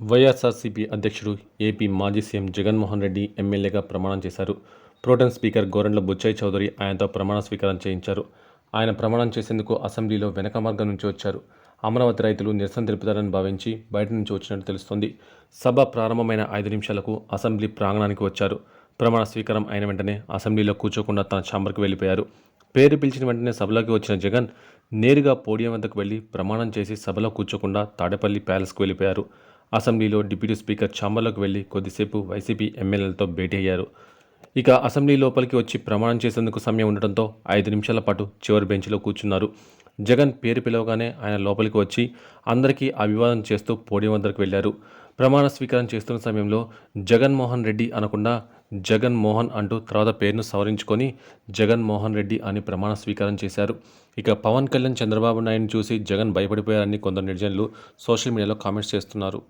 వైఎస్ఆర్సీపీ అధ్యక్షుడు, ఏపీ మాజీ సీఎం జగన్మోహన్ రెడ్డి ఎమ్మెల్యేగా ప్రమాణం చేశారు. ప్రోటెం స్పీకర్ గోరంట్ల బుచ్చయ్య చౌదరి ఆయనతో ప్రమాణ స్వీకారం చేయించారు. ఆయన ప్రమాణం చేసేందుకు అసెంబ్లీలో వెనక మార్గం నుంచి వచ్చారు. అమరావతి రైతులు నిరసన తెలుపుతారని భావించి బయట నుంచి వచ్చినట్టు తెలుస్తోంది. సభ ప్రారంభమైన 5 నిమిషాలకు అసెంబ్లీ ప్రాంగణానికి వచ్చారు. ప్రమాణ స్వీకారం అయిన వెంటనే అసెంబ్లీలో కూర్చోకుండా తన ఛాంబర్కు వెళ్ళిపోయారు. పేరు పిలిచిన వెంటనే సభలోకి వచ్చిన జగన్ నేరుగా పోడియం వద్దకు వెళ్లి ప్రమాణం చేసి సభలో కూర్చోకుండా తాడేపల్లి ప్యాలెస్కు వెళ్ళిపోయారు. అసెంబ్లీలో డిప్యూటీ స్పీకర్ ఛాంబర్లోకి వెళ్లి కొద్దిసేపు వైసీపీ ఎమ్మెల్యేలతో భేటీ అయ్యారు. ఇక అసెంబ్లీ లోపలికి వచ్చి ప్రమాణం చేసేందుకు సమయం ఉండటంతో 5 నిమిషాల పాటు చివరి బెంచ్లో కూర్చున్నారు. జగన్ పేరు పిలవగానే ఆయన లోపలికి వచ్చి అందరికీ అభివాదం చేస్తూ పోడియం వద్దకు వెళ్లారు. ప్రమాణ స్వీకారం చేస్తున్న సమయంలో జగన్మోహన్ రెడ్డి అనకుండా జగన్ మోహన్ అంటూ తర్వాత పేరును సవరించుకొని జగన్మోహన్ రెడ్డి అని ప్రమాణ స్వీకారం చేశారు. ఇక పవన్ కళ్యాణ్, చంద్రబాబు నాయుడుని చూసి జగన్ భయపడిపోయారని కొందరు నెటిజన్లు సోషల్ మీడియాలో కామెంట్స్ చేస్తున్నారు.